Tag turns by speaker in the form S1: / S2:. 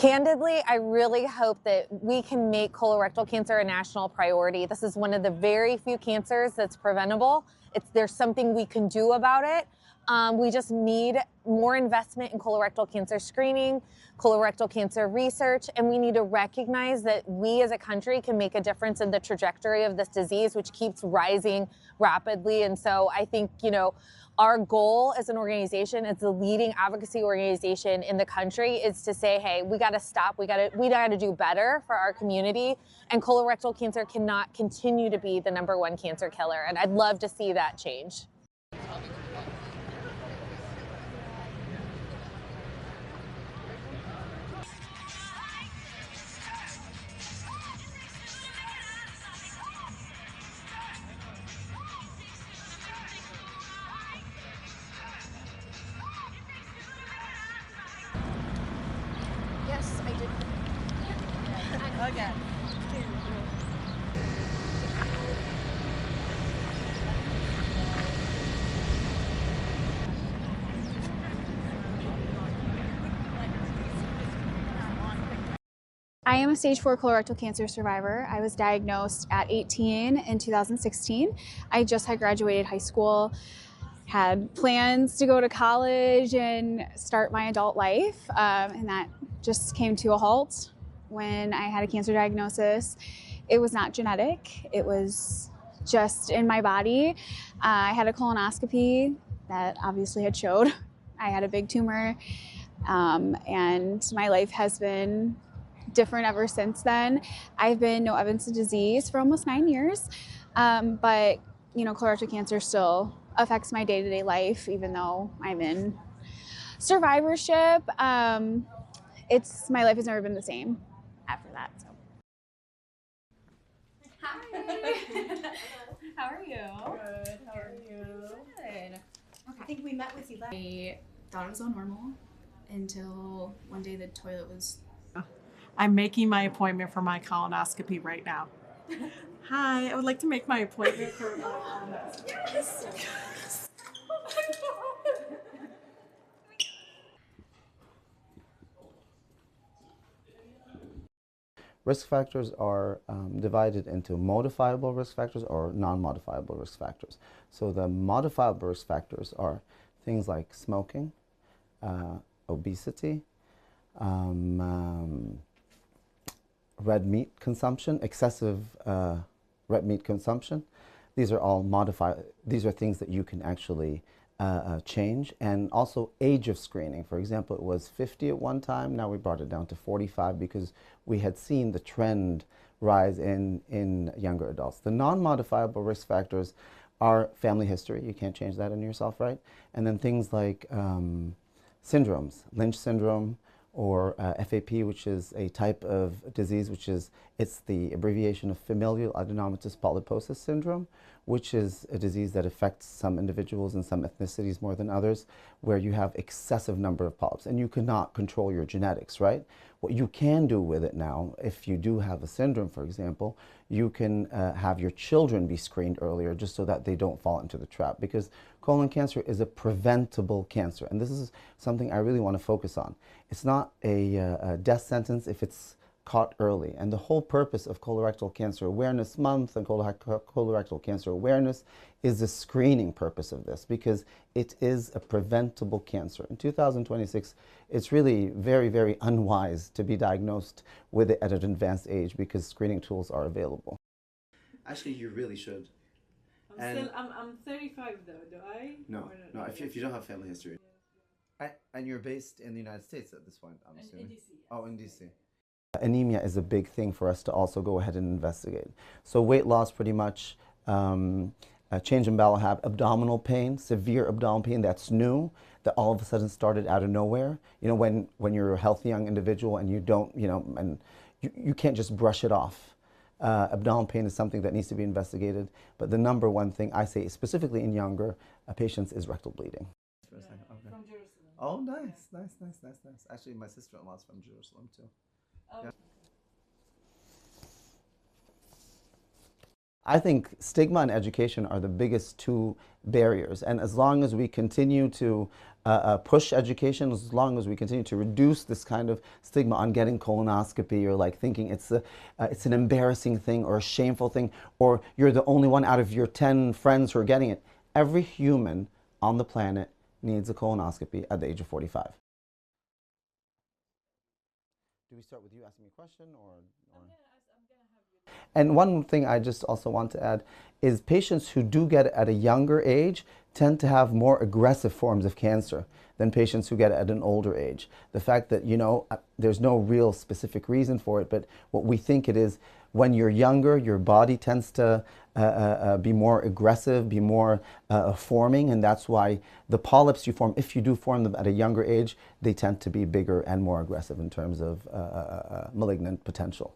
S1: Candidly, I really hope that we can make colorectal cancer a national priority. This is one of the very few cancers that's preventable. There's something we can do about it. We just need more investment in colorectal cancer screening, colorectal cancer research, and we need to recognize that we as a country can make a difference in the trajectory of this disease, which keeps rising rapidly. And so I think, our goal as an organization, as the leading advocacy organization in the country, is to say, hey, we got to stop. We got to do better for our community. And colorectal cancer cannot continue to be the #1 cancer killer. And I'd love to see that change.
S2: Yes, I did. Okay.
S3: I am a stage 4 colorectal cancer survivor. I was diagnosed at 18 in 2016. I just had graduated high school, had plans to go to college and start my adult life, and that just came to a halt when I had a cancer diagnosis. It was not genetic, it was just in my body. I had a colonoscopy that obviously had showed I had a big tumor, and my life has been different ever since then. I've been no evidence of disease for almost 9 years, but colorectal cancer still affects my day-to-day life, even though I'm in survivorship. My life has never been the same after that. So.
S4: Hi. How are you?
S2: Good. How are you?
S4: Good. Okay.
S2: I think we met with you last.
S4: I thought it was all normal until one day the toilet was.
S5: I'm making my appointment for my colonoscopy right now. Hi, I would like to make my appointment for my colonoscopy.
S4: Yes.
S6: Risk factors are divided into modifiable risk factors or non-modifiable risk factors. So the modifiable risk factors are things like smoking, obesity, red meat consumption, excessive red meat consumption. These are all these are things that you can actually change. And also age of screening. For example, it was 50 at one time. Now we brought it down to 45 because we had seen the trend rise in younger adults. The non-modifiable risk factors are family history. You can't change that in yourself, right? And then things like syndromes, Lynch syndrome, or FAP, which is a type of disease, it's the abbreviation of familial adenomatous polyposis syndrome, which is a disease that affects some individuals and some ethnicities more than others, where you have excessive number of polyps, and you cannot control your genetics, right? What you can do with it now, if you do have a syndrome, for example, you can have your children be screened earlier just so that they don't fall into the trap, because colon cancer is a preventable cancer, and this is something I really want to focus on. It's not a death sentence if it's caught early, and the whole purpose of Colorectal Cancer Awareness Month and Colorectal Cancer Awareness is the screening purpose of this, because it is a preventable cancer. In 2026, it's really very, very unwise to be diagnosed with it at an advanced age because screening tools are available. Actually, you really should.
S5: I'm 35 though, do I?
S6: No, if you don't have family history. And you're based in the United States at this point, I'm assuming.
S5: In DC. Yes.
S6: Oh, in DC. Anemia is a big thing for us to also go ahead and investigate. So weight loss, pretty much, change in bowel habit, abdominal pain, severe abdominal pain that's new, that all of a sudden started out of nowhere. When you're a healthy young individual and you don't, and you can't just brush it off. Abdominal pain is something that needs to be investigated, but the #1 thing I say, specifically in younger patients, is rectal bleeding.
S5: Yeah, okay. From Jerusalem.
S6: Oh, nice. Actually, my sister-in-law is from Jerusalem too.
S5: Oh.
S6: Yeah. I think stigma and education are the biggest two barriers. And as long as we continue to push education, as long as we continue to reduce this kind of stigma on getting colonoscopy, or like thinking it's an embarrassing thing or a shameful thing, or you're the only one out of your 10 friends who are getting it. Every human on the planet needs a colonoscopy at the age of 45. Do we start with you asking me a question, or? And one thing I just also want to add is patients who do get it at a younger age tend to have more aggressive forms of cancer than patients who get it at an older age. The fact that, you know, there's no real specific reason for it, but what we think it is, when you're younger, your body tends to be more aggressive, be more forming, and that's why the polyps you form, if you do form them at a younger age, they tend to be bigger and more aggressive in terms of malignant potential.